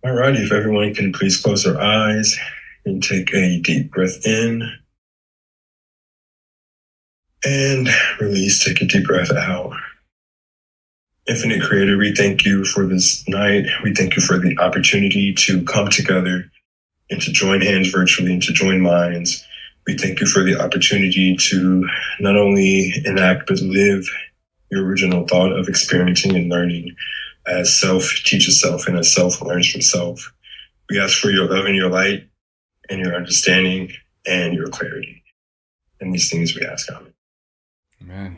Alrighty, if everyone can please close their eyes and take a deep breath in and release. Take a deep breath out. Infinite Creator, we thank you for this night. We thank you for the opportunity to come together and to join hands virtually and to join minds. We thank you for the opportunity to not only enact but live your original thought of experiencing and learning as self teaches self and as self learns from self. We ask for your love and your light and your understanding and your clarity. And these things we ask, Amen. Amen.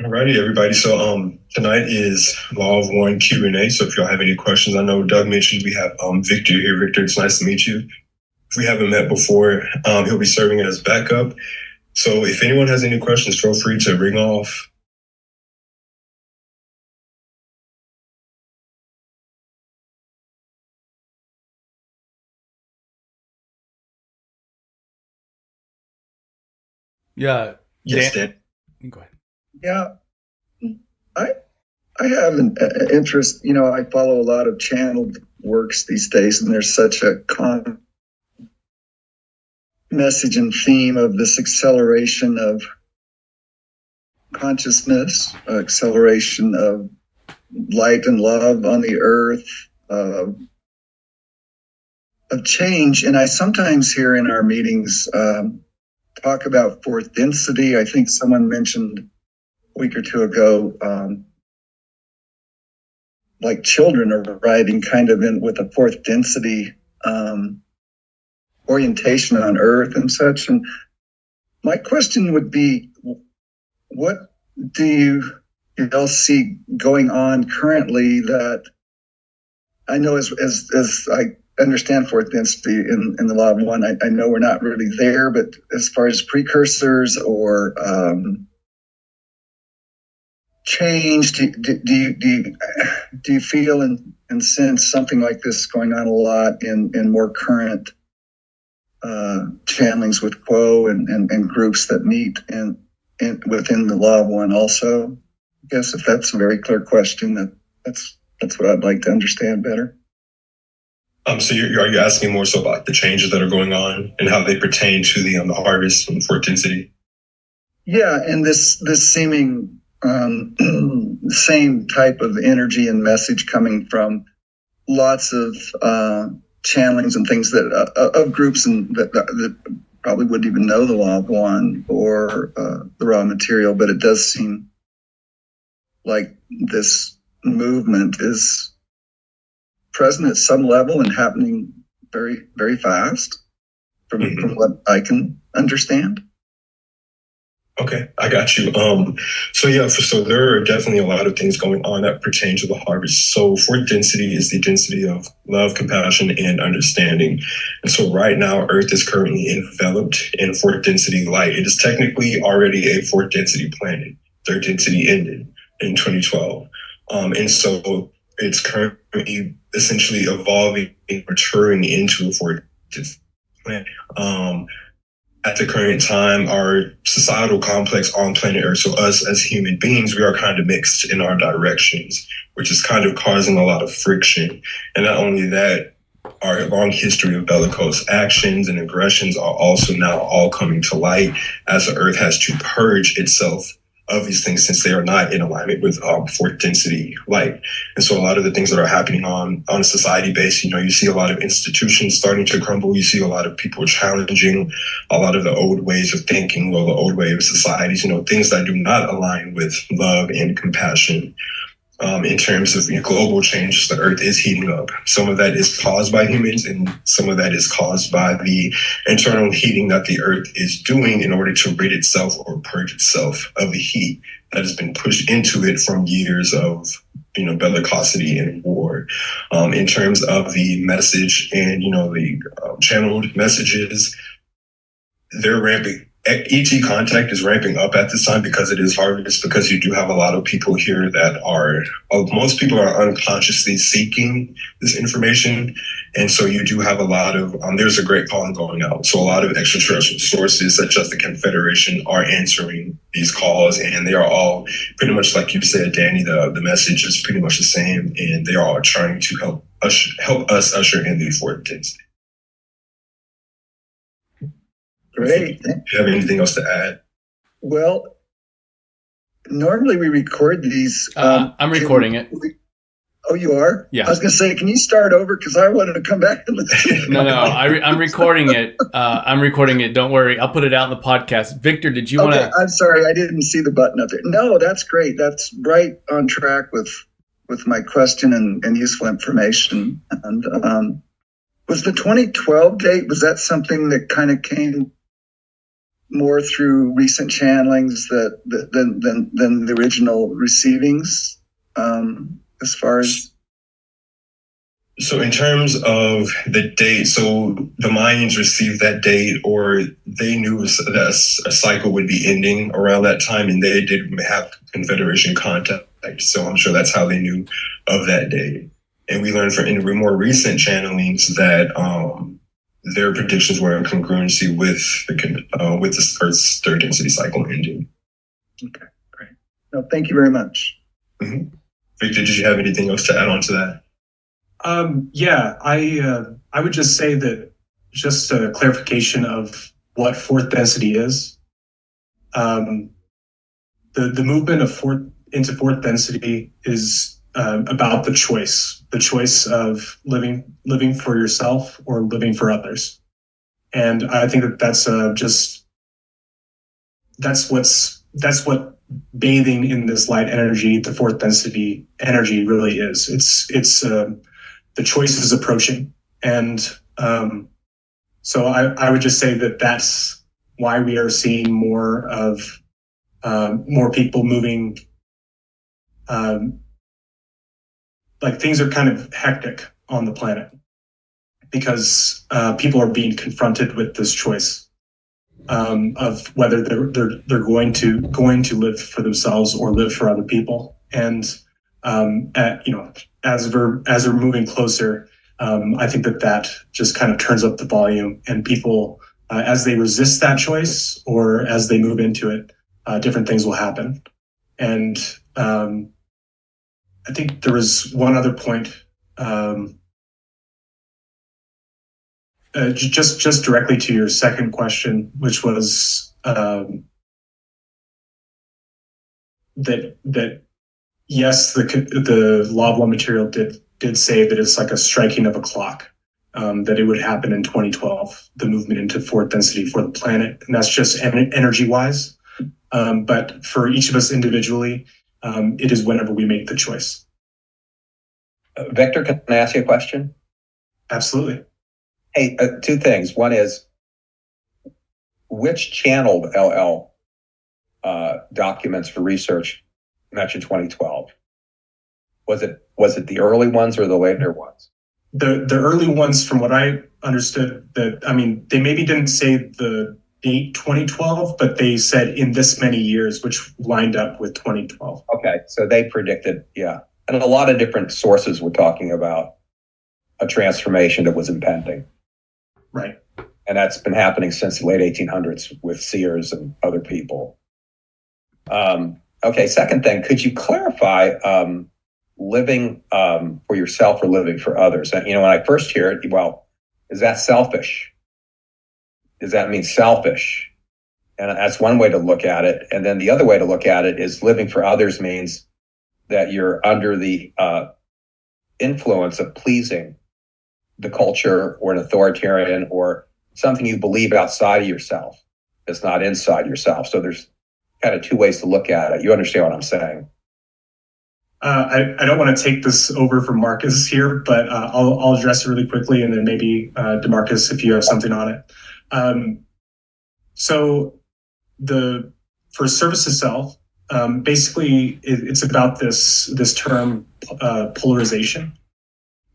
Alrighty, everybody. So tonight is Law of One Q&A. So if y'all have any questions, I know Doug mentioned we have Victor here. Victor, it's nice to meet you. If we haven't met before, he'll be serving as backup. So if anyone has any questions, feel free to ring off. Yeah. Yes, Dan. Dan. Go ahead. Yeah, I have an interest. I follow a lot of channeled works these days, and there's such a message and theme of this acceleration of consciousness, acceleration of light and love on the earth, of change. And I sometimes hear in our meetings talk about fourth density. I think someone mentioned a week or two ago, like children are arriving kind of in with a fourth density orientation on earth and such. And my question would be, what do you all see going on currently that I know as I understand fourth density in the Law of One, I know we're not really there, but as far as precursors or change, do you feel and sense something like this going on a lot in more current channelings with Quo and groups that meet and within the Law of One also? I guess if that's a very clear question, that's what I'd like to understand better. So are you asking more so about the changes that are going on and how they pertain to the harvest and fourth density? Yeah, and this seeming same type of energy and message coming from lots of channelings and things that of groups and that probably wouldn't even know the Law of One or the raw material, but it does seem like this movement is present at some level and happening very, very fast from what I can understand. Okay, I got you. So there are definitely a lot of things going on that pertain to the harvest. So fourth density is the density of love, compassion, and understanding. And so right now, Earth is currently enveloped in fourth density light. It is technically already a fourth density planet. Third density ended in 2012. And so it's currently essentially evolving and maturing into a fourth density planet. At the current time, our societal complex on planet Earth, so us as human beings, we are kind of mixed in our directions, which is kind of causing a lot of friction. And not only that, our long history of bellicose actions and aggressions are also now all coming to light as the Earth has to purge itself of these things since they are not in alignment with fourth density light. And so a lot of the things that are happening on a society base, you see a lot of institutions starting to crumble. You see a lot of people challenging a lot of the old ways of thinking or the old way of societies, things that do not align with love and compassion. In terms of global changes, the Earth is heating up. Some of that is caused by humans, and some of that is caused by the internal heating that the Earth is doing in order to rid itself or purge itself of the heat that has been pushed into it from years of bellicosity and war. In terms of the message and the channeled messages, they're ramping ET contact is ramping up at this time because it is harvest, because you do have a lot of people here that are, most people are unconsciously seeking this information. And so you do have a lot of, there's a great calling going out. So a lot of extraterrestrial sources such as the Confederation are answering these calls, and they are all pretty much like you said, Danny, the message is pretty much the same, and they are all trying to help us usher in the fourth density. Great. Do you have anything else to add? Well, normally we record these. I'm recording it. Oh, you are? Yeah. I was going to say, can you start over? Because I wanted to come back and listen. No, I'm recording it. I'm recording it. Don't worry. I'll put it out in the podcast. Victor, did you want to? I'm sorry. I didn't see the button up there. No, that's great. That's right on track with my question and useful information. And was the 2012 date, was that something that kind of came more through recent channelings than the original receivings, as far as? So in terms of the date, so the Mayans received that date, or they knew that a cycle would be ending around that time, and they did have Confederation contact. So I'm sure that's how they knew of that date. And we learned from in more recent channelings that their predictions were in congruency with the Earth's third density cycle ending. Okay, great. No, thank you very much. Mm-hmm. Victor, did you have anything else to add on to that? Yeah, I would just say that just a clarification of what fourth density is. The movement of into fourth density is about the choice of living for yourself or living for others. And I think that that's what bathing in this light energy, the fourth density energy, really is. It's the choice is approaching. And so I would just say that that's why we are seeing more people moving. Like things are kind of hectic on the planet because people are being confronted with this choice of whether they're going to live for themselves or live for other people. And as we're moving closer, I think that just kind of turns up the volume, and people as they resist that choice or as they move into it, different things will happen. And I think there was one other point, just directly to your second question, which was that yes, the law of one material did say that it's like a striking of a clock, that it would happen in 2012, the movement into fourth density for the planet, and that's just energy wise. But for each of us individually, it is whenever we make the choice. Victor, can I ask you a question? Absolutely. Hey, two things. One is, which channeled LL documents for research mentioned 2012? Was it the early ones or the later ones? The early ones, from what I understood, they maybe didn't say the date 2012, but they said in this many years, which lined up with 2012. Okay, so they predicted, yeah. And a lot of different sources were talking about a transformation that was impending. Right. And that's been happening since the late 1800s with seers and other people. Okay, second thing, could you clarify living for yourself or living for others? When I first hear it, well, is that selfish? Does that mean selfish? And that's one way to look at it. And then the other way to look at it is living for others means that you're under the influence of pleasing the culture or an authoritarian or something you believe outside of yourself. It's not inside yourself. So there's kind of two ways to look at it. You understand what I'm saying? I don't want to take this over from Marcus here, but I'll address it really quickly, and then maybe Demarcus, if you have something on it. So for service itself, basically it's about this term polarization.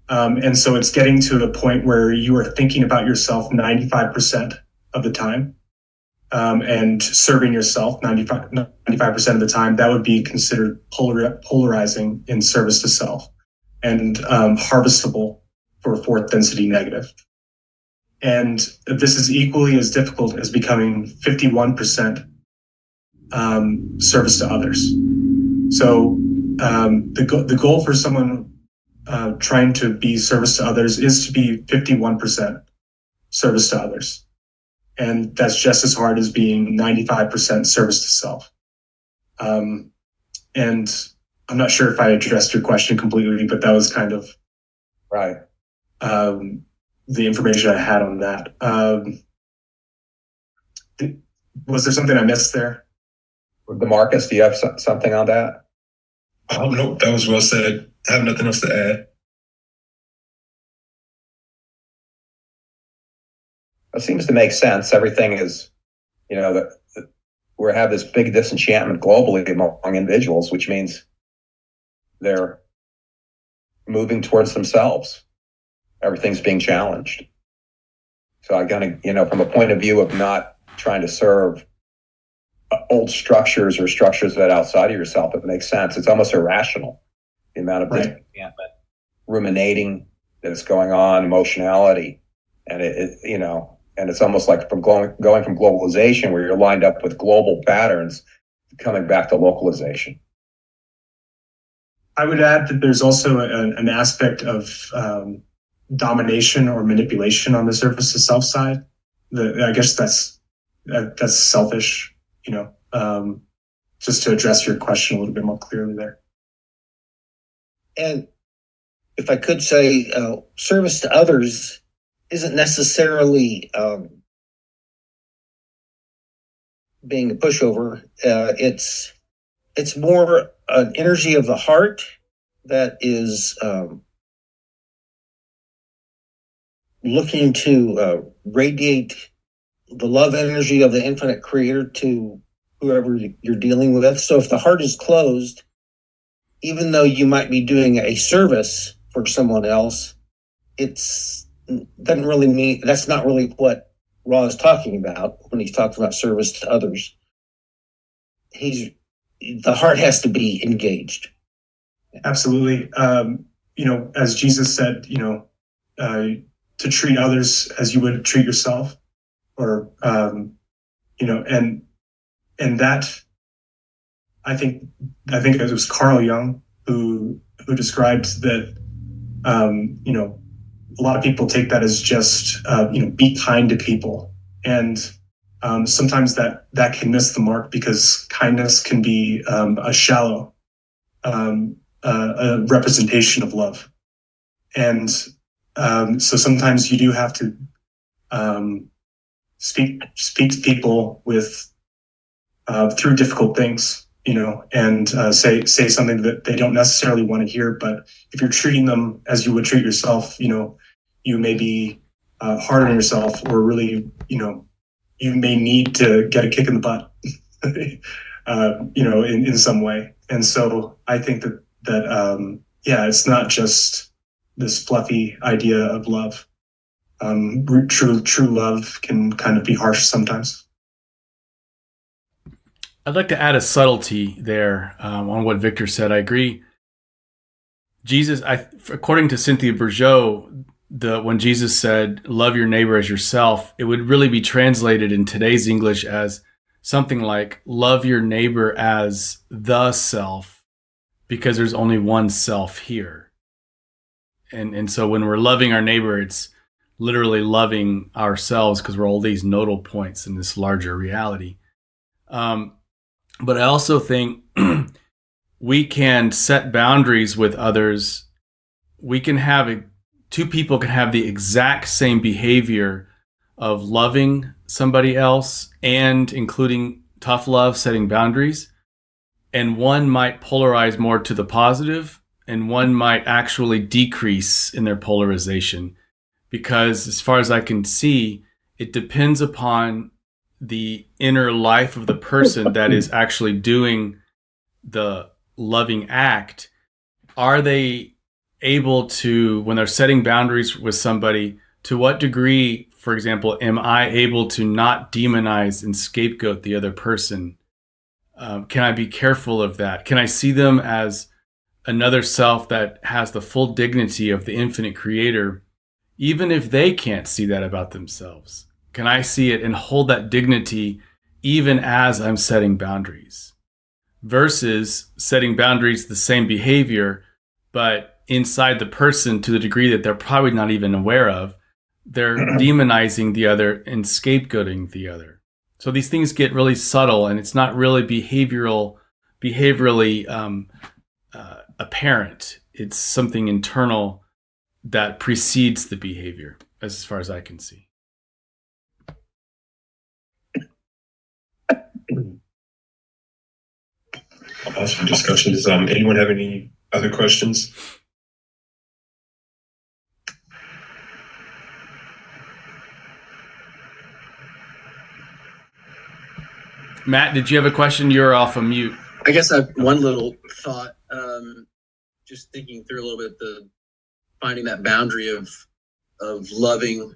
And so it's getting to a point where you are thinking about yourself 95% of the time. and serving yourself 95% of the time, that would be considered polarizing in service to self, and harvestable for fourth density negative. And this is equally as difficult as becoming 51% service to others. So the goal for someone trying to be service to others is to be 51% service to others. And that's just as hard as being 95% service to self. And I'm not sure if I addressed your question completely, but that was kind of Right. The information I had on that. Was there something I missed there? Demarcus, do you have something on that? Oh, no, that was well said. I have nothing else to add. It seems to make sense. Everything is, we have this big disenchantment globally among individuals, which means they're moving towards themselves. Everything's being challenged. So I gotta, from a point of view of not trying to serve old structures or structures that outside of yourself, it makes sense. It's almost irrational, the amount of disenchantment, ruminating that is going on, emotionality, and and it's almost like from going from globalization, where you're lined up with global patterns, coming back to localization. I would add that there's also an aspect of domination or manipulation on the surface to self side. I guess that's selfish, just to address your question a little bit more clearly there. And if I could say, service to others isn't necessarily being a pushover. It's more an energy of the heart that is looking to radiate the love energy of the infinite creator to whoever you're dealing with. So if the heart is closed, even though you might be doing a service for someone else, doesn't really mean, that's not really what Ra is talking about when he's talking about service to others. The heart has to be engaged. Absolutely. As Jesus said, to treat others as you would treat yourself, or and that, I think it was Carl Jung who described that. A lot of people take that as just be kind to people, and sometimes that can miss the mark, because kindness can be a shallow a representation of love, and so sometimes you do have to speak to people with through difficult things, and say something that they don't necessarily want to hear. But if you're treating them as you would treat yourself, you may be hard on yourself, or really, you may need to get a kick in the butt, in some way. And so I think that it's not just this fluffy idea of love. True love can kind of be harsh sometimes. I'd like to add a subtlety there on what Victor said. I agree. Jesus, according to Cynthia Bourgeault, when Jesus said, love your neighbor as yourself, it would really be translated in today's English as something like, love your neighbor as the self, because there's only one self here. And so when we're loving our neighbor, it's literally loving ourselves, because we're all these nodal points in this larger reality. But I also think we can set boundaries with others. We can have two people can have the exact same behavior of loving somebody else and including tough love, setting boundaries. And one might polarize more to the positive, and one might actually decrease in their polarization. Because as far as I can see, it depends upon the inner life of the person that is actually doing the loving act. Are they able to, when they're setting boundaries with somebody, to what degree For example, am I able to not demonize and scapegoat the other person? Can I be careful of that? Can I see them as another self that has the full dignity of the infinite creator, even if they can't see that about themselves? Can I see it and hold that dignity even as I'm setting boundaries? Versus setting boundaries, the same behavior, but inside the person to the degree that they're probably not even aware of, they're demonizing the other and scapegoating the other. So these things get really subtle, and it's not really behaviorally apparent. It's something internal that precedes the behavior, as far as I can see. Awesome discussion. Does anyone have any other questions? Matt, did you have a question? You're off of mute. I guess I have one little thought. Just thinking through a little bit the finding that boundary of loving,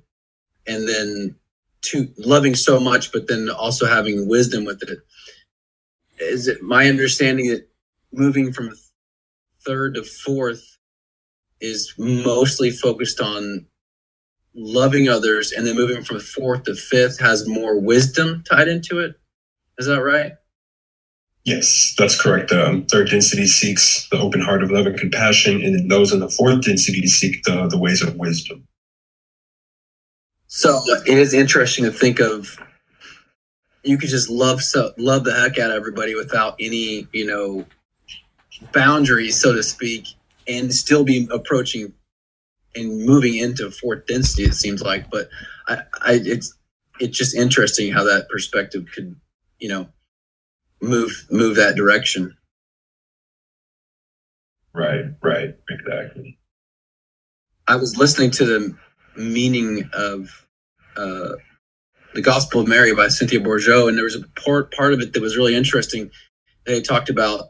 and then to loving so much, but then also having wisdom with it. Is it my understanding that moving from third to fourth is mostly focused on loving others, and then moving from fourth to fifth has more wisdom tied into it? Is that right? Yes, that's correct. The third density seeks the open heart of love and compassion, and then those in the fourth density seek the ways of wisdom. So it is interesting to think of, you could just love the heck out of everybody without any, boundaries, so to speak, and still be approaching and moving into fourth density, it seems like. But it's just interesting how that perspective could, move that direction. Right, exactly. I was listening to the meaning of the Gospel of Mary by Cynthia Bourgeault, and there was a part of it that was really interesting. They talked about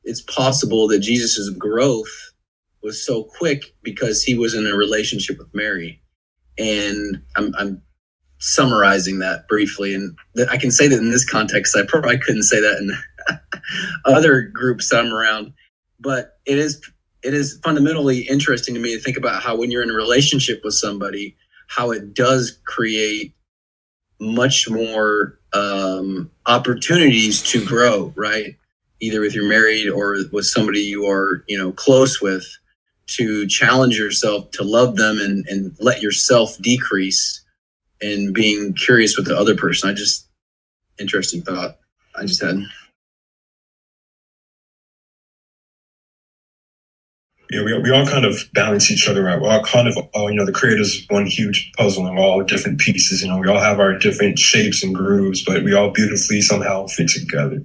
it's possible that Jesus's growth was so quick because he was in a relationship with Mary. And I'm summarizing that briefly, and I can say that in this context. I probably couldn't say that in other groups I'm around, but it is fundamentally interesting to me to think about how when you're in a relationship with somebody, how it does create much more opportunities to grow, right? Either if you're married or with somebody you are, close with, to challenge yourself to love them and let yourself decrease, and being curious with the other person. Interesting thought I just had. Yeah, we all kind of balance each other out. We're all kind of, the creator's one huge puzzle, and we're all different pieces. We all have our different shapes and grooves, but we all beautifully somehow fit together.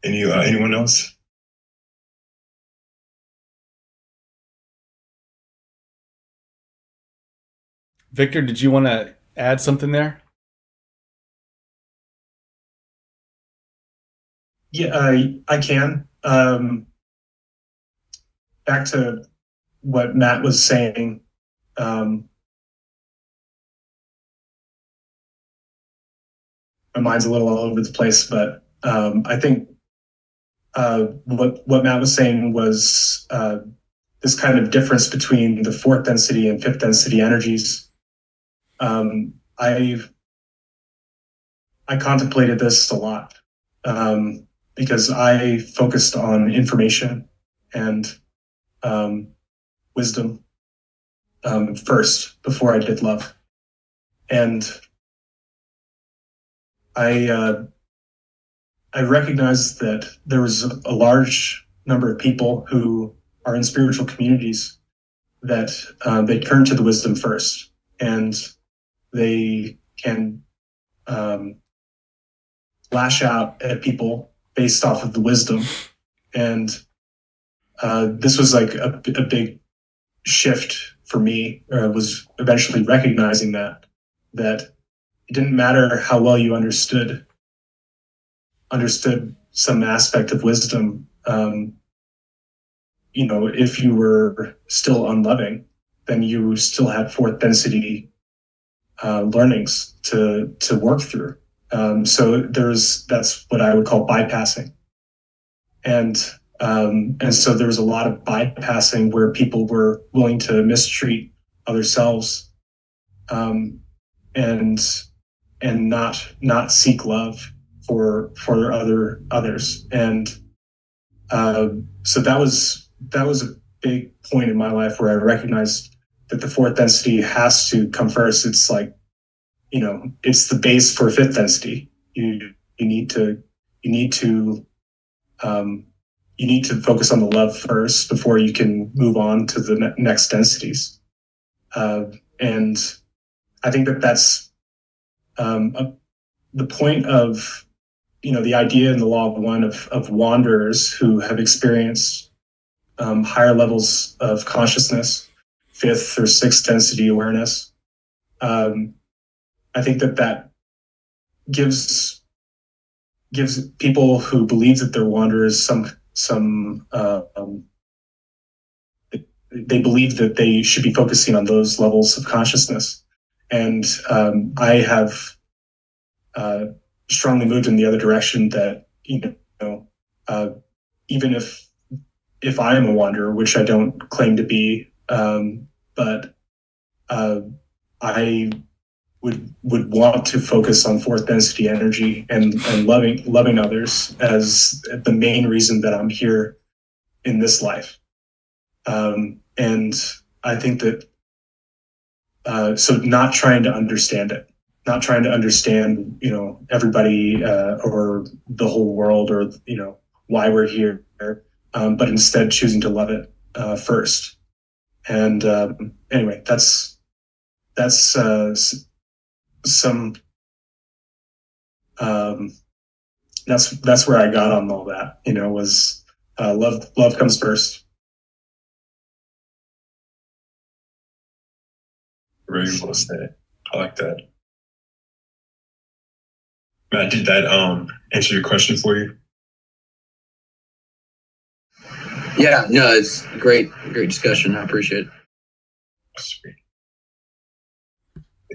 Anyone else? Victor, did you want to add something there? Yeah, I can. Back to what Matt was saying. My mind's a little all over the place, but I think what Matt was saying was this kind of difference between the fourth density and fifth density energies. I contemplated this a lot because I focused on information and wisdom first before I did love. And I recognized that there was a large number of people who are in spiritual communities that they turn to the wisdom first, and they can lash out at people based off of the wisdom. And this was like a big shift for me. I was eventually recognizing that it didn't matter how well you understood some aspect of wisdom. if you were still unloving, then you still had fourth density learnings to work through. So that's what I would call bypassing. And so there was a lot of bypassing where people were willing to mistreat other selves, and not seek love for others. And so that was a big point in my life where I recognized that the fourth density has to come first. It's like, it's the base for fifth density. You need to focus on the love first before you can move on to the next densities. And I think that's the point of, the idea in the law of one of wanderers who have experienced higher levels of consciousness, fifth or sixth density awareness. I think that gives people who believe that they're wanderers some they believe that they should be focusing on those levels of consciousness. And I have strongly moved in the other direction, that even if I am a wanderer, which I don't claim to be, but I would want to focus on fourth density energy and loving others as the main reason that I'm here in this life. And I think that so not trying to understand it, not trying to understand everybody or the whole world, or why we're here, but instead choosing to love it first. And anyway, that's some that's where I got on all that. Was love comes first. Very well said. I like that. Matt, did that answer your question for you? Yeah, no, it's great discussion. I appreciate it. Sweet.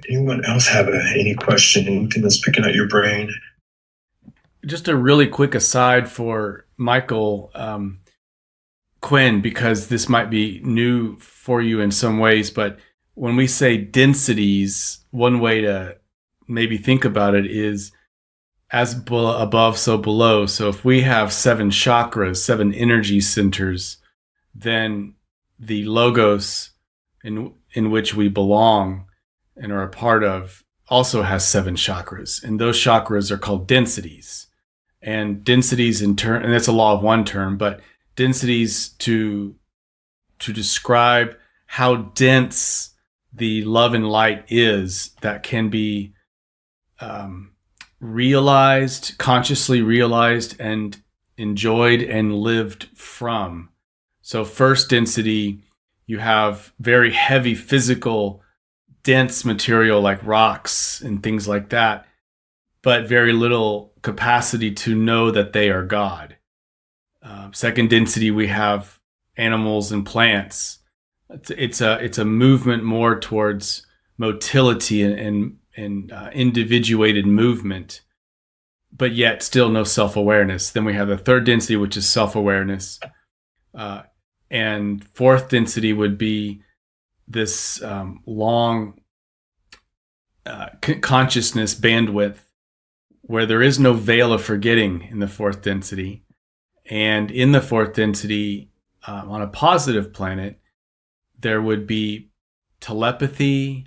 Anyone else have any question? Anything that's picking at your brain? Just a really quick aside for Michael Quinn, because this might be new for you in some ways, but when we say densities, one way to maybe think about it is as above, so below. So if we have 7 chakras, 7 energy centers, then the logos in which we belong and are a part of also has 7 chakras. And those chakras are called densities. And densities in turn, and that's a law of one term, but densities to describe how dense the love and light is that can be realized, consciously realized and enjoyed and lived from. So first density, you have very heavy physical, dense material like rocks and things like that, but very little capacity to know that they are God. Second density, we have animals and plants. It's a movement more towards motility and individuated movement, but yet still no self-awareness. Then we have the third density, which is self-awareness. And fourth density would be this long consciousness bandwidth where there is no veil of forgetting in the fourth density. And in the fourth density, on a positive planet, there would be telepathy.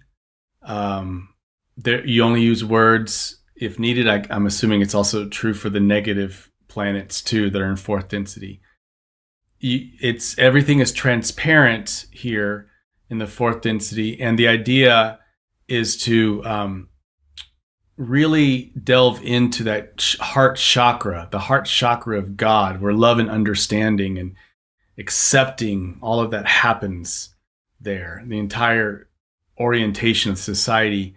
You only use words if needed. I'm assuming it's also true for the negative planets too that are in fourth density. Everything is transparent here in the fourth density, and the idea is to really delve into that heart chakra, the heart chakra of God, where love and understanding and accepting, all of that happens there. The entire orientation of society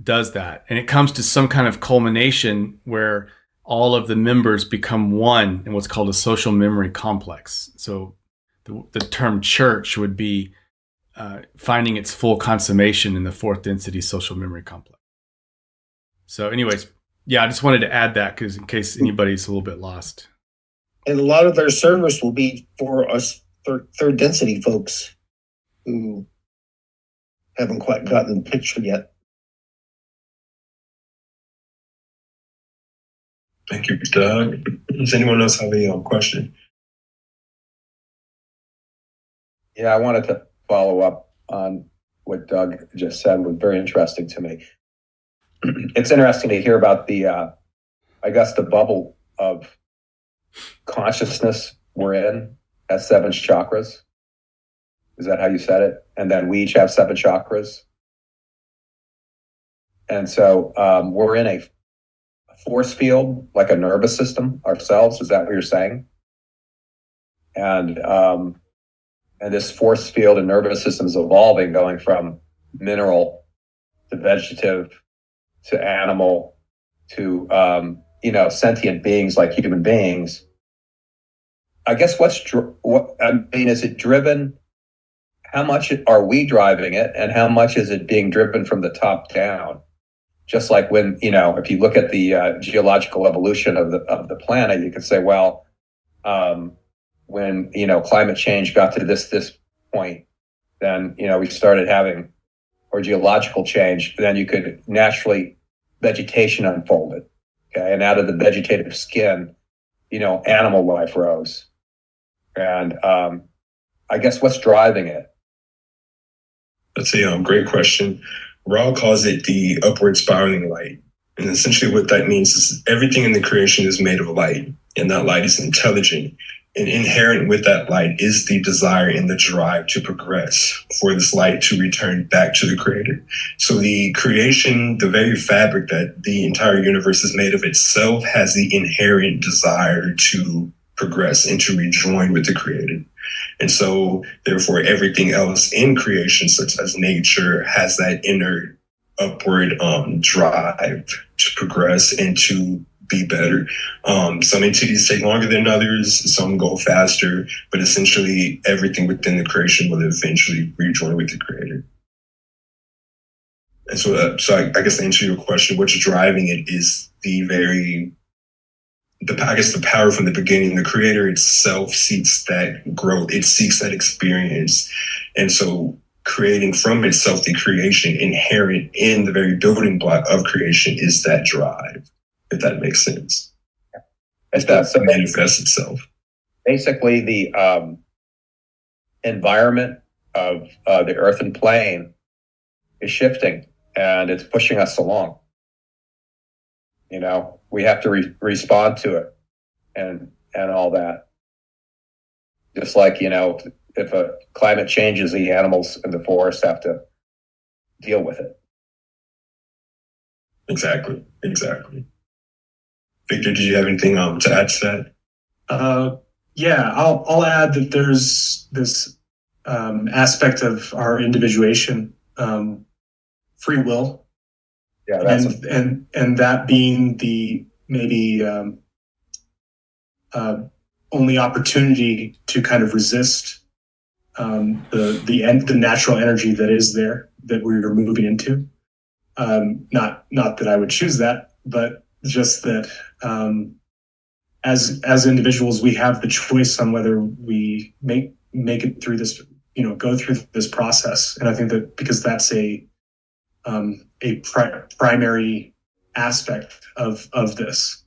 does that. And it comes to some kind of culmination where all of the members become one in what's called a social memory complex. So the term church would be finding its full consummation in the fourth density social memory complex. So anyways, yeah, I just wanted to add that because in case anybody's a little bit lost. And a lot of their service will be for us third density folks who haven't quite gotten the picture yet. Thank you, Doug. Does anyone else have a question? Yeah, I wanted to follow up on what Doug just said. Was very interesting to me. It's interesting to hear about the, I guess, the bubble of consciousness we're in as 7 chakras. Is that how you said it? And then we each have 7 chakras. And so we're in a force field, like a nervous system ourselves. Is that what you're saying? And this force field and nervous system is evolving, going from mineral to vegetative to animal to sentient beings like human beings. I guess is it driven? How much are we driving it, and how much is it being driven from the top down? Just like when, if you look at the geological evolution of the planet, you could say, well, when climate change got to this point, then we started having, or geological change, then you could naturally vegetation unfolded. Okay, and out of the vegetative skin, animal life rose, and I guess what's driving it? That's a great question. Raul calls it the upward spiraling light. And essentially what that means is everything in the creation is made of light, and that light is intelligent. And inherent with that light is the desire and the drive to progress, for this light to return back to the creator. So the creation, the very fabric that the entire universe is made of itself, has the inherent desire to progress and to rejoin with the creator. And so therefore everything else in creation, such as nature, has that inner upward drive to progress and to be better. Some entities take longer than others, some go faster, but essentially everything within the creation will eventually rejoin with the creator. And so I guess to answer your question, what's driving it is the power from the beginning. The creator itself seeks that growth. It seeks that experience. And so creating from itself the creation, inherent in the very building block of creation, is that drive, if that makes sense. It does. So manifests itself. Basically, the environment of the earthen plane is shifting, and it's pushing us along. We have to respond to it, and all that. Just like, if a climate changes, the animals in the forest have to deal with it. Exactly. Victor, did you have anything to add to that? Yeah, I'll add that there's this aspect of our individuation, free will. Yeah, and that being the maybe only opportunity to kind of resist the natural energy that is there, that we're moving into. Not that I would choose that, but just that as individuals, we have the choice on whether we make it through this, go through this process. And I think that because that's a primary aspect of this.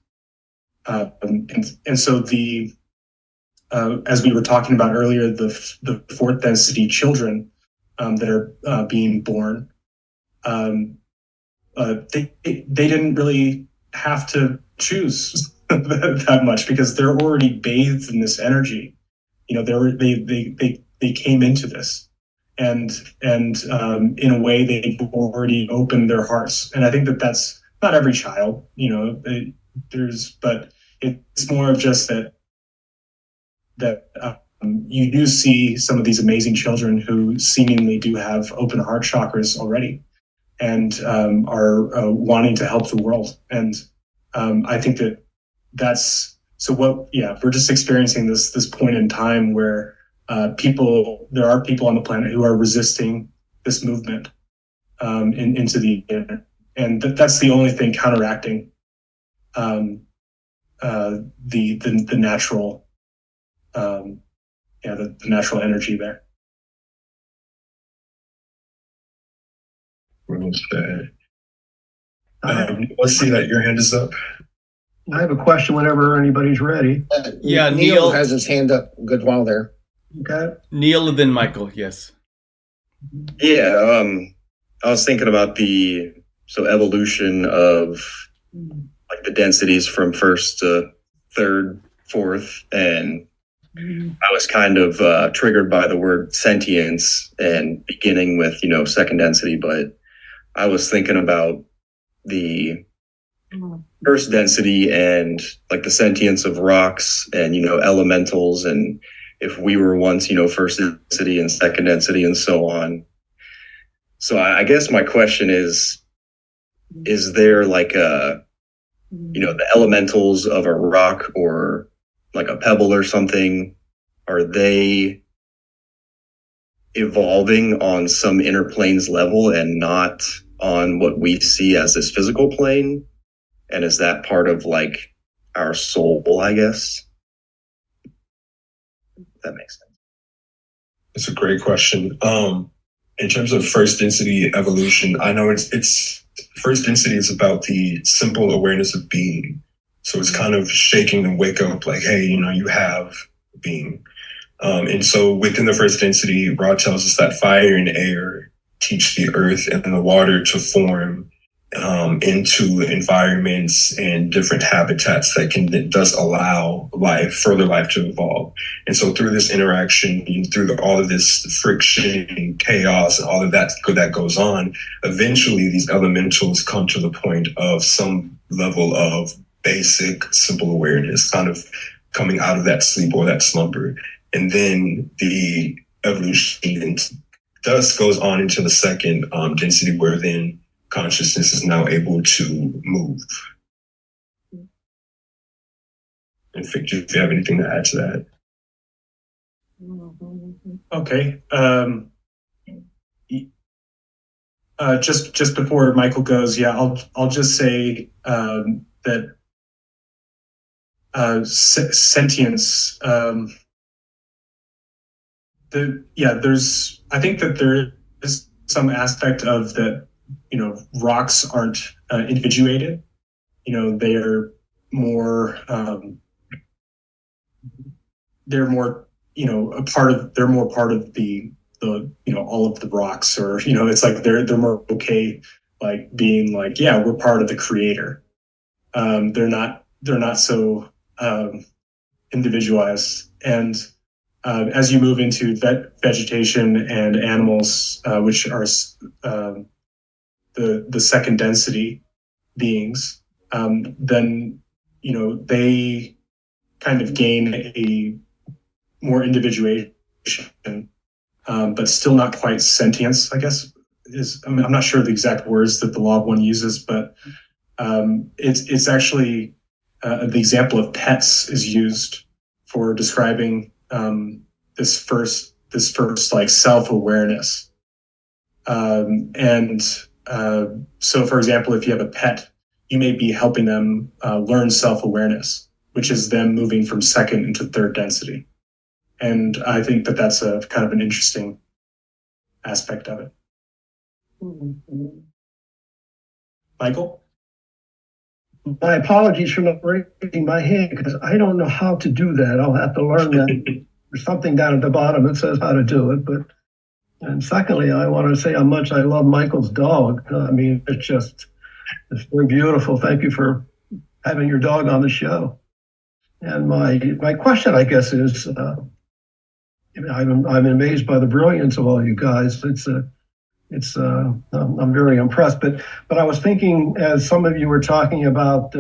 And so as we were talking about earlier, the fourth density children that are being born, they didn't really have to choose that much, because they're already bathed in this energy. They came into this. And in a way, they've already opened their hearts. And I think that's not every child, but it's more of just that you do see some of these amazing children who seemingly do have open heart chakras already, and are wanting to help the world. And I think that's so. We're just experiencing this point in time where there are people on the planet who are resisting this movement into the air, and that's the only thing counteracting the natural the natural energy there. Let's see that your hand is up. I have a question whenever anybody's ready. Yeah, Neil Neil has his hand up a good while there. Okay. Neil, then Michael. Yes. Yeah, I was thinking about evolution of like the densities from first to third, fourth, and I was kind of triggered by the word sentience and beginning with, second density, but I was thinking about the first density and like the sentience of rocks and, elementals, and if we were once, first density and second density and so on. So I guess my question is there like the elementals of a rock or like a pebble or something, are they evolving on some inner planes level and not on what we see as this physical plane? And is that part of like our soul, I guess? If that makes sense. It's a great question. In terms of first density evolution, I know it's first density is about the simple awareness of being. So it's kind of shaking the wake up like, hey, you have being. And so within the first density, Rod tells us that fire and air teach the earth and the water to form into environments and different habitats that does allow further life to evolve. And so through this interaction, through all of this friction and chaos and all of that goes on, eventually these elementals come to the point of some level of basic, simple awareness, kind of coming out of that sleep or that slumber. And then the evolution thus goes on into the second density, where then consciousness is now able to move. And Victor, if you have anything to add to that. Okay. Just before Michael goes, I'll just say that sentience. I think that there is some aspect of that. Rocks aren't individuated. They're more. They're more. They're more part of the all of the rocks, or it's like they're more okay, like being like, yeah, we're part of the creator. They're not so individualized. And as you move into vegetation and animals, which are the second density beings, then they kind of gain a more individuation, but still not quite sentience, I guess. I'm not sure the exact words that the Law of One uses, but it's actually the example of pets is used for describing this first like self-awareness. So for example, if you have a pet, you may be helping them learn self-awareness, which is them moving from second into third density. And I think that that's a kind of an interesting aspect of it. Michael? My apologies for not raising my hand, because I don't know how to do that. I'll have to learn that. There's something down at the bottom that says how to do it. And secondly, I want to say how much I love Michael's dog. I mean, it's very beautiful. Thank you for having your dog on the show. And my question, I guess, is, I'm amazed by the brilliance of all you guys. I'm very impressed. But I was thinking, as some of you were talking about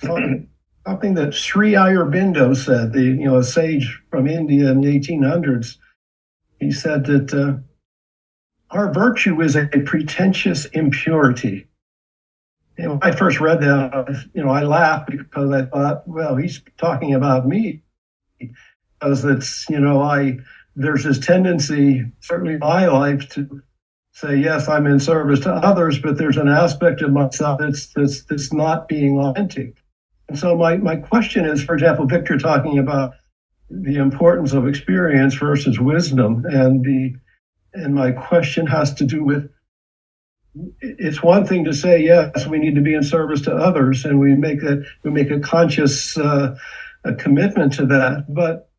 something that Sri Aurobindo said, a sage from India in the 1800s. He said that our virtue is a pretentious impurity. And when I first read that, I laughed, because I thought, well, he's talking about me. because it's, there's this tendency, certainly in my life, to say, yes, I'm in service to others, but there's an aspect of myself that's not being authentic. And so my question is, for example, Victor talking about the importance of experience versus wisdom, and my question has to do with, it's one thing to say, yes, we need to be in service to others, and we make a conscious a commitment to that. But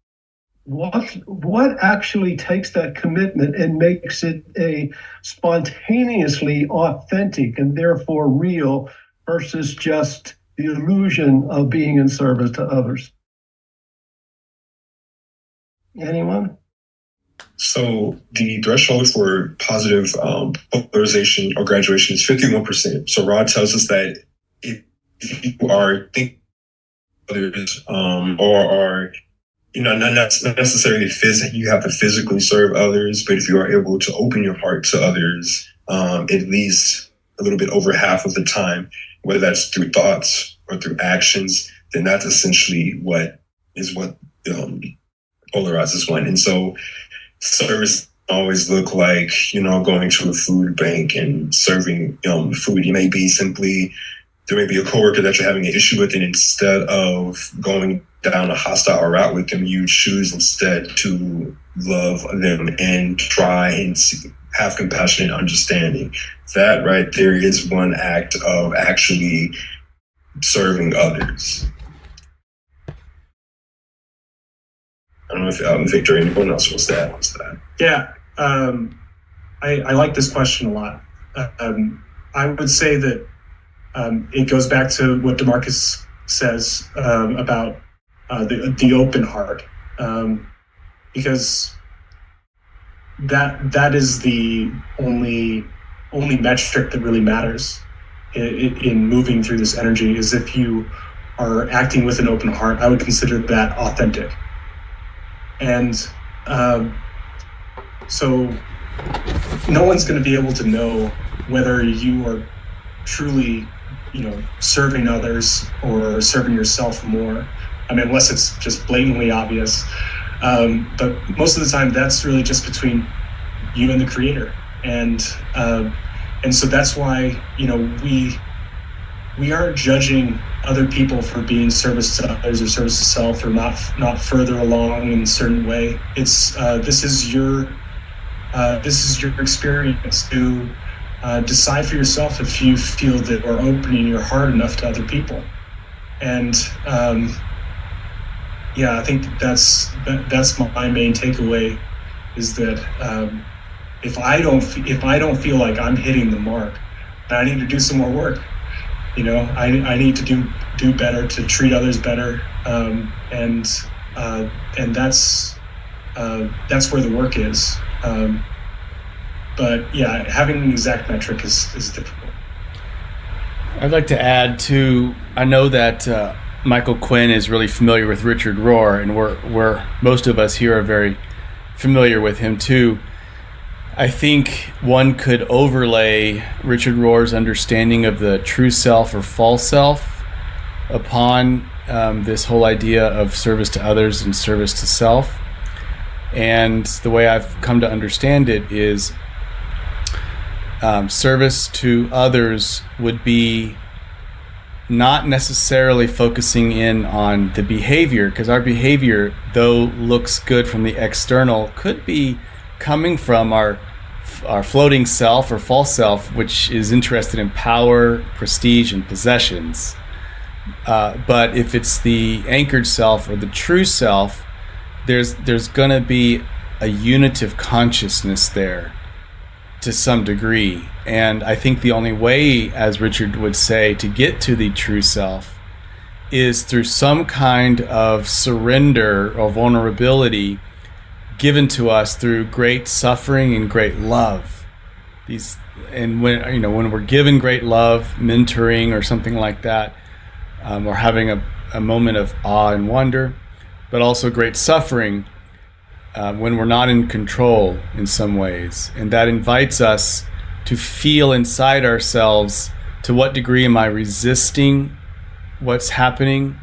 what actually takes that commitment and makes it a spontaneously authentic and therefore real versus just the illusion of being in service to others? Anyone? So the threshold for positive polarization or graduation is 51%. So Rod tells us that if you are thinking others or are, not necessarily you have to physically serve others, but if you are able to open your heart to others at least a little bit over half of the time, whether that's through thoughts or through actions, then that's essentially what polarizes one. And so service always look like, going to a food bank and serving food. There may be a coworker that you're having an issue with, and instead of going down a hostile route with them, you choose instead to love them and try and have compassion and understanding. That right there is one act of actually serving others. I don't know if Victor or anyone else wants to add to that. Yeah, I like this question a lot. I would say that it goes back to what Demarcus says about the open heart, because that is the only metric that really matters in moving through this energy. Is if you are acting with an open heart, I would consider that authentic. And so no one's going to be able to know whether you are truly, serving others or serving yourself more. I mean, unless it's just blatantly obvious. But most of the time, that's really just between you and the Creator. And so that's why, we aren't judging other people for being service to others or service to self or not further along in a certain way. It's this is your experience to decide for yourself if you feel that you're opening your heart enough to other people. And I think that's my main takeaway, is that if I don't feel like I'm hitting the mark, then I need to do some more work. I need to do better, to treat others better, and that's where the work is. But yeah, having an exact metric is difficult. I'd like to add to, I know that Michael Quinn is really familiar with Richard Rohr, and we're most of us here are very familiar with him too. I think one could overlay Richard Rohr's understanding of the true self or false self upon this whole idea of service to others and service to self. And the way I've come to understand it is service to others would be not necessarily focusing in on the behavior, because our behavior, though looks good from the external, could be coming from our floating self or false self, which is interested in power, prestige, and possessions. But if it's the anchored self or the true self, there's going to be a unitive consciousness there to some degree. And I think the only way, as Richard would say, to get to the true self is through some kind of surrender or vulnerability given to us through great suffering and great love. When we're given great love, mentoring or something like that, or having a moment of awe and wonder, but also great suffering when we're not in control in some ways. And that invites us to feel inside ourselves, to what degree am I resisting what's happening?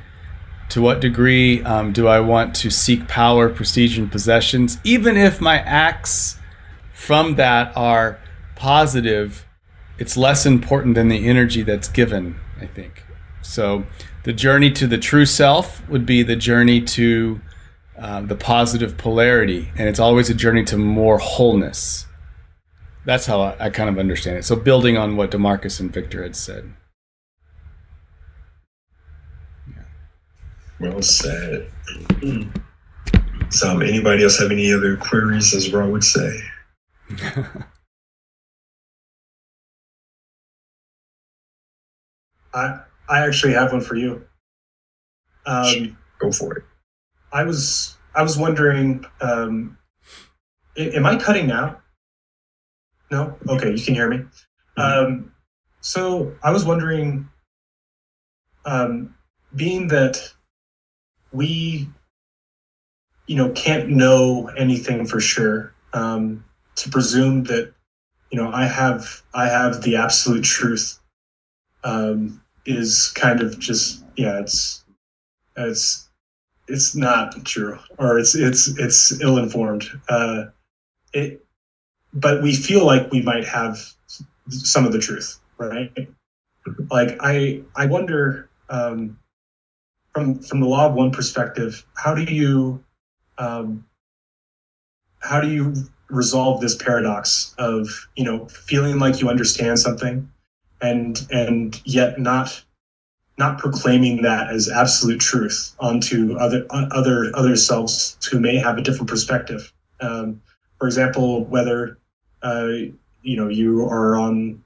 To what degree do I want to seek power, prestige, and possessions? Even if my acts from that are positive, it's less important than the energy that's given, I think. So the journey to the true self would be the journey to the positive polarity, and it's always a journey to more wholeness. That's how I kind of understand it. So building on what Demarcus and Victor had said. Well said. So, anybody else have any other queries, as Ron would say? I actually have one for you. Go for it. I was wondering, am I cutting now? No? Okay, you can hear me. So I was wondering, being that we, can't know anything for sure, to presume that, I have the absolute truth, is kind of just, it's not true, or it's ill-informed. But we feel like we might have some of the truth, right? Like I wonder, from the law of one perspective, how do you resolve this paradox of feeling like you understand something, and yet not proclaiming that as absolute truth onto other selves who may have a different perspective. For example, whether you are on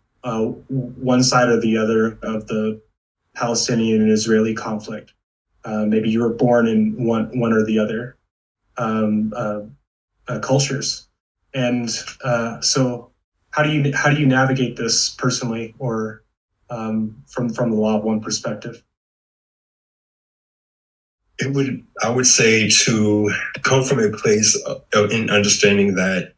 one side or the other of the Palestinian and Israeli conflict. Maybe you were born in one or the other cultures, and so how do you navigate this personally, or from the law of one perspective? I would say to come from a place in understanding that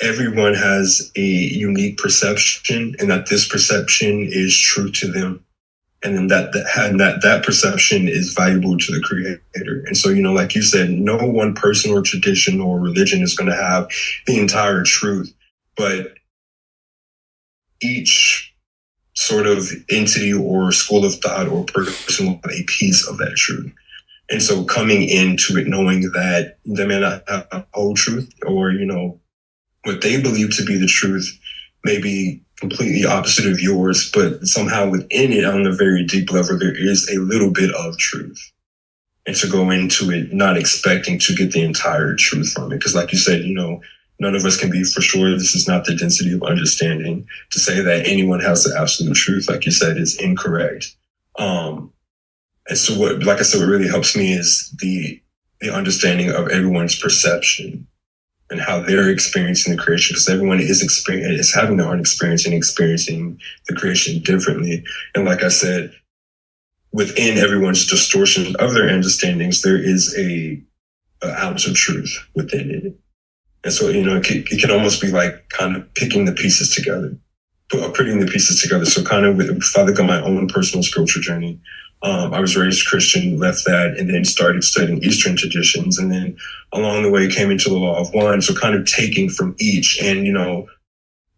everyone has a unique perception, and that this perception is true to them, and then that perception is valuable to the Creator. And so, like you said, no one person or tradition or religion is going to have the entire truth, but each sort of entity or school of thought or person will have a piece of that truth. And so coming into it knowing that they may not have the whole truth, or, what they believe to be the truth may be completely opposite of yours, but somehow within it, on a very deep level, there is a little bit of truth. And to go into it not expecting to get the entire truth from it. Because like you said, none of us can be for sure. This is not the density of understanding. To say that anyone has the absolute truth, like you said, is incorrect. And so what really helps me is the understanding of everyone's perception and how they're experiencing the creation, because everyone is having their own experience and experiencing the creation differently. And like I said, within everyone's distortion of their understandings, there is an ounce of truth within it. And so, it can almost be like kind of picking the pieces together, putting the pieces together. So kind of if I look at my own personal spiritual journey, I was raised Christian, left that, and then started studying Eastern traditions. And then along the way came into the law of one. So kind of taking from each. And,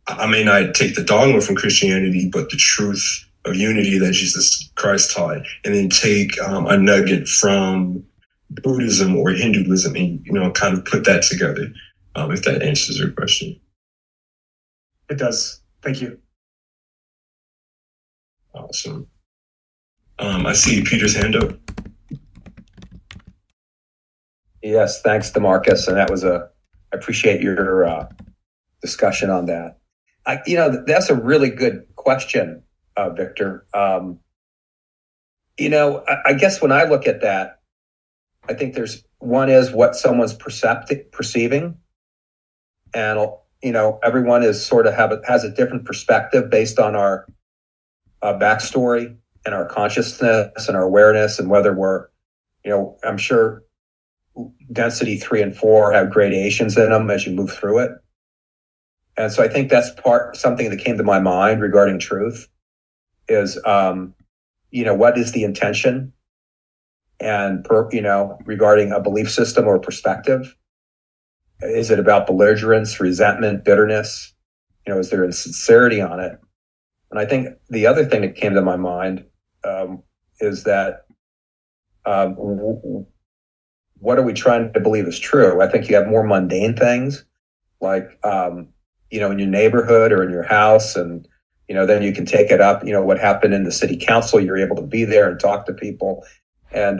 I may not take the dogma from Christianity, but the truth of unity that Jesus Christ taught, and then take a nugget from Buddhism or Hinduism and, kind of put that together, if that answers your question. It does. Thank you. Awesome. I see Peter's hand up. Yes, thanks, Demarcus. And I appreciate your discussion on that. That's a really good question, Victor. I guess when I look at that, I think there's one is what someone's perceiving. And, everyone is sort of has a different perspective based on our backstory and our consciousness and our awareness, and whether we're, I'm sure density 3 and 4 have gradations in them as you move through it. And so I think that's something that came to my mind regarding truth is, what is the intention and regarding a belief system or perspective? Is it about belligerence, resentment, bitterness? Is there insincerity on it? And I think the other thing that came to my mind is that what are we trying to believe is true? I think you have more mundane things like, in your neighborhood or in your house, and, then you can take it up, what happened in the city council, you're able to be there and talk to people, and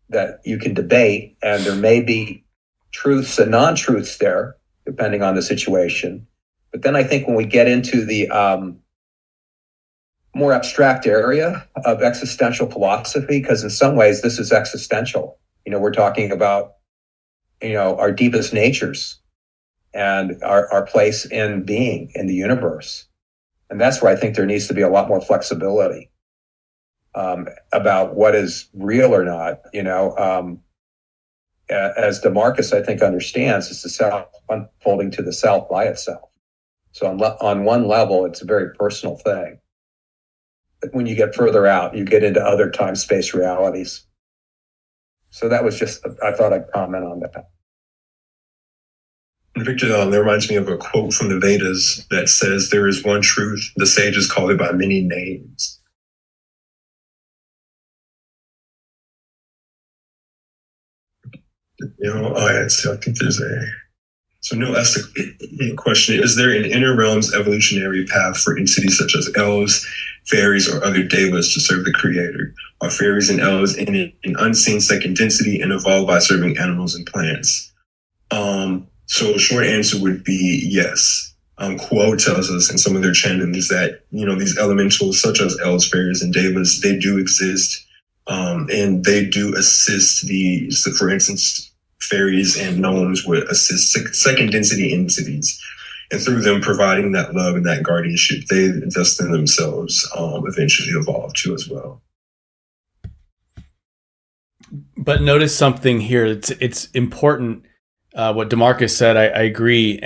that you can debate, and there may be truths and non-truths there, depending on the situation. But then I think when we get into the more abstract area of existential philosophy, because in some ways this is existential. We're talking about, our deepest natures and our place in being in the universe. And that's where I think there needs to be a lot more flexibility about what is real or not. As Demarcus, I think, understands, it's the self unfolding to the self by itself. So on one level, it's a very personal thing. But when you get further out, you get into other time-space realities. So that was just, I thought I'd comment on that. Victor, that reminds me of a quote from the Vedas that says, "There is one truth, the sages call it by many names." I think there's so Neil asked the question, is there an inner realms evolutionary path for entities such as elves, fairies, or other devas to serve the creator? Are fairies and elves in an unseen second density and evolve by serving animals and plants? So short answer would be yes. Quo tells us in some of their chantings that, these elementals such as elves, fairies, and devas, they do exist. And they do assist for instance, fairies and gnomes would assist second density entities. And through them providing that love and that guardianship, they destine themselves eventually evolve too as well. But notice something here. It's important. What Demarcus said, I agree.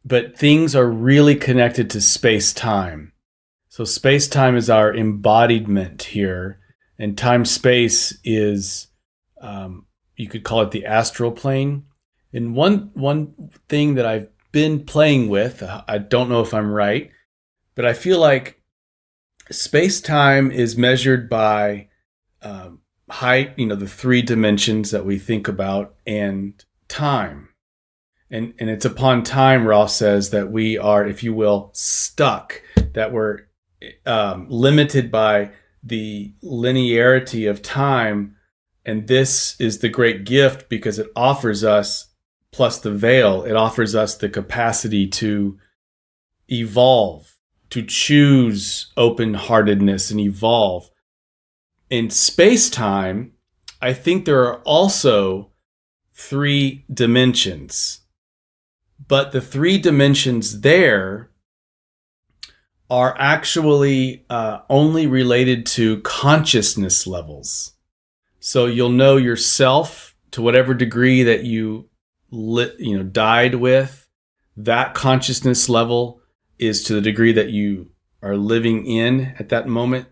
But things are really connected to space-time. So space-time is our embodiment here. And time-space is, you could call it the astral plane. And one thing that I've been playing with, I don't know if I'm right, but I feel like space-time is measured by height, the three dimensions that we think about, and time. And it's upon time, Ross says, that we are, if you will, stuck, that we're limited by the linearity of time. And this is the great gift because it offers us, plus the veil, it offers us the capacity to evolve, to choose open-heartedness and evolve. In space-time, I think there are also three dimensions, but the three dimensions there are actually only related to consciousness levels. So you'll know yourself to whatever degree that you died with. That consciousness level is to the degree that you are living in at that moment.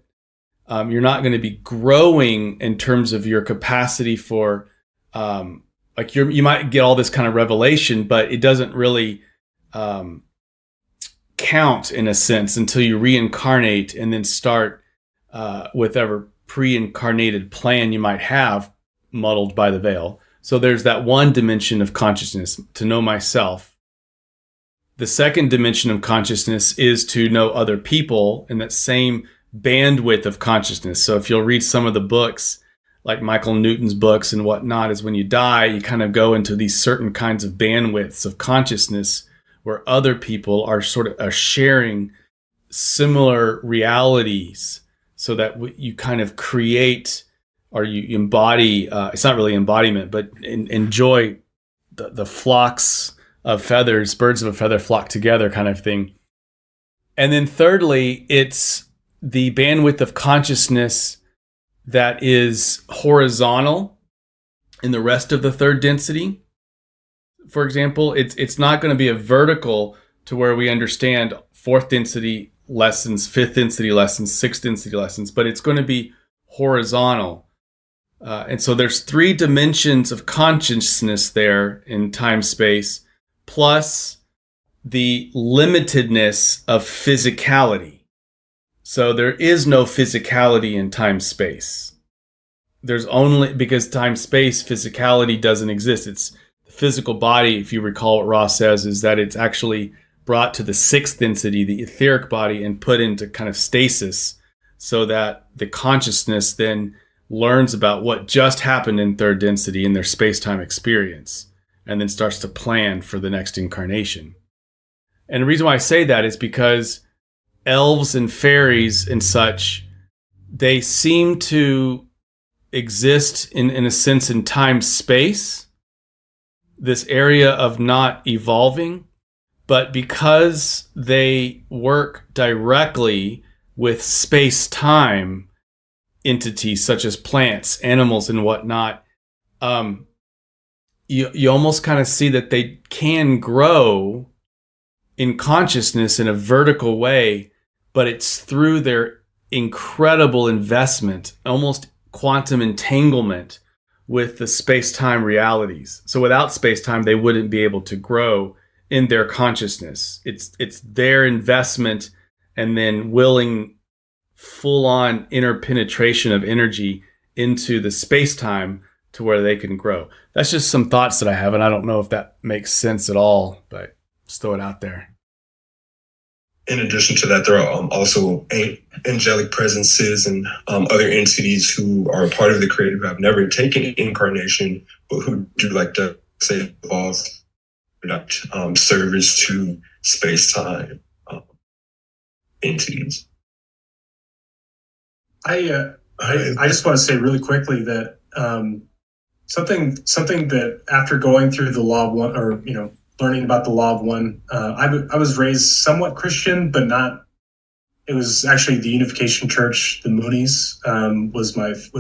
You're not going to be growing in terms of your capacity for, you might get all this kind of revelation, but it doesn't really count in a sense until you reincarnate and then start whatever pre-incarnated plan you might have muddled by the veil. So there's that one dimension of consciousness, to know myself. The second dimension of consciousness is to know other people in that same bandwidth of consciousness. So if you'll read some of the books, like Michael Newton's books and whatnot, is when you die, you kind of go into these certain kinds of bandwidths of consciousness where other people are are sharing similar realities, so that you kind of create, or you embody, it's not really embodiment, but enjoy the flocks of feathers, birds of a feather flock together kind of thing. And then thirdly, it's the bandwidth of consciousness that is horizontal in the rest of the third density. For example, it's not going to be a vertical to where we understand fourth density lessons, fifth density lessons, sixth density lessons, but it's going to be horizontal. And so there's 3 dimensions of consciousness there in time space, plus the limitedness of physicality. So there is no physicality in time space. There's only, because time space physicality doesn't exist. It's the physical body, if you recall what Ross says, is that it's actually brought to the 6th density, the etheric body, and put into kind of stasis so that the consciousness then learns about what just happened in 3rd density in their space-time experience and then starts to plan for the next incarnation. And the reason why I say that is because elves and fairies and such, they seem to exist in a sense in time space, this area of not evolving, but because they work directly with space-time entities such as plants, animals, and whatnot, you almost kind of see that they can grow in consciousness in a vertical way, but it's through their incredible investment, almost quantum entanglement with the space-time realities. So without space-time, they wouldn't be able to grow in their consciousness. It's their investment and then willing full-on interpenetration of energy into the space-time to where they can grow. That's just some thoughts that I have, and I don't know if that makes sense at all, but just throw it out there. In addition to that, there are also angelic presences and other entities who are a part of the creative who have never taken incarnation, but who do like to say evolve service to space-time entities. I just want to say really quickly that something that after going through the law of one, or learning about the law of one, I was raised somewhat Christian, but not. It was actually the Unification Church, the Moonies, was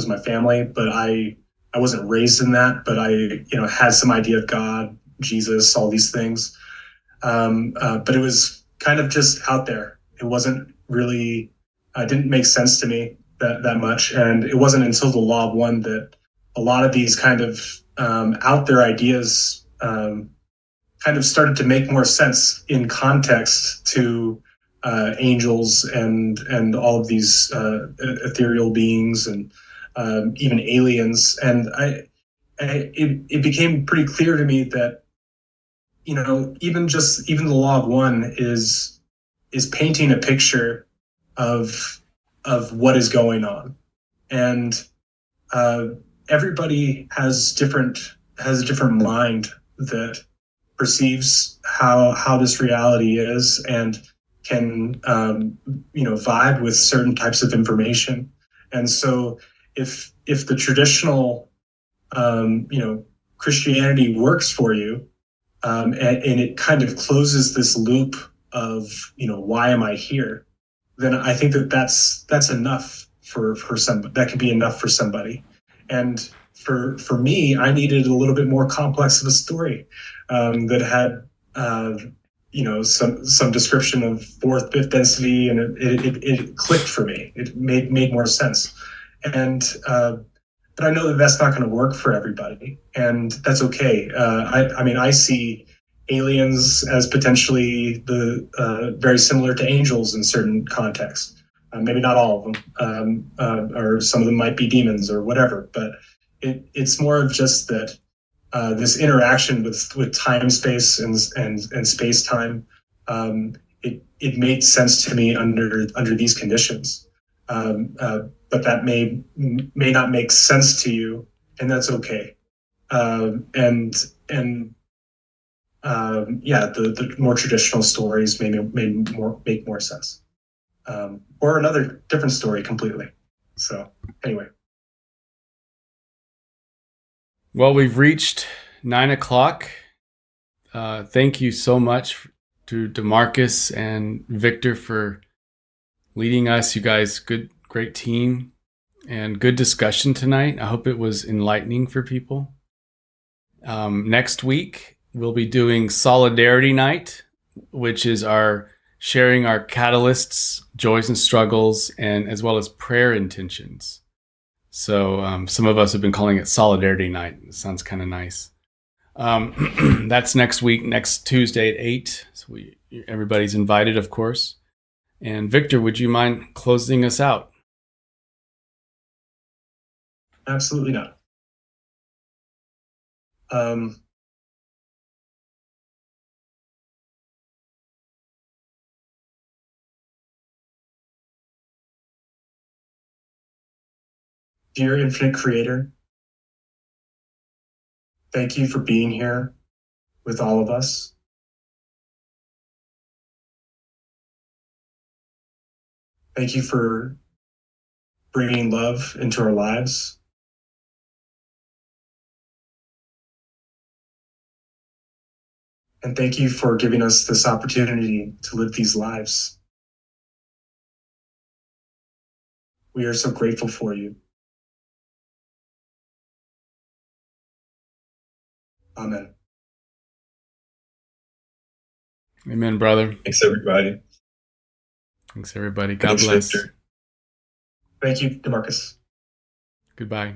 my family, but I wasn't raised in that, but I had some idea of God, Jesus, all these things, but it was kind of just out there. It wasn't really, didn't make sense to me that much, and it wasn't until the law of one that a lot of these kind of out there ideas kind of started to make more sense in context to angels and all of these ethereal beings and even aliens. And it became pretty clear to me that even the law of one is painting a picture of what is going on, and everybody has a different mind that perceives how this reality is and can vibe with certain types of information. And so if the traditional Christianity works for you, and it kind of closes this loop of why am I here, then I think that's enough for somebody. That could be enough for somebody. And for me, I needed a little bit more complex of a story that had some description of 4th, 5th density, and it clicked for me. It made more sense. And but I know that that's not going to work for everybody, and that's okay. I see aliens as potentially very similar to angels in certain contexts. Maybe not all of them, or some of them might be demons or whatever. But it's more of just that this interaction with time, space, and space time. It made sense to me under these conditions, but that may not make sense to you, and that's okay. The more traditional stories make more sense, or another different story completely. So anyway. Well, we've reached 9:00. Thank you so much to Demarcus and Victor for leading us. You guys, great team, and good discussion tonight. I hope it was enlightening for people. Next week, we'll be doing Solidarity Night, which is sharing our catalysts, joys and struggles, and as well as prayer intentions. So some of us have been calling it Solidarity Night. It sounds kind of nice. That's next week, next Tuesday at 8. So everybody's invited, of course. And Victor, would you mind closing us out? Absolutely not. Dear Infinite Creator, thank you for being here with all of us. Thank you for bringing love into our lives. And thank you for giving us this opportunity to live these lives. We are so grateful for you. Amen. Amen, brother. Thanks, everybody. Thanks, everybody. God Thanks, bless. Victor. Thank you, Demarcus. Goodbye.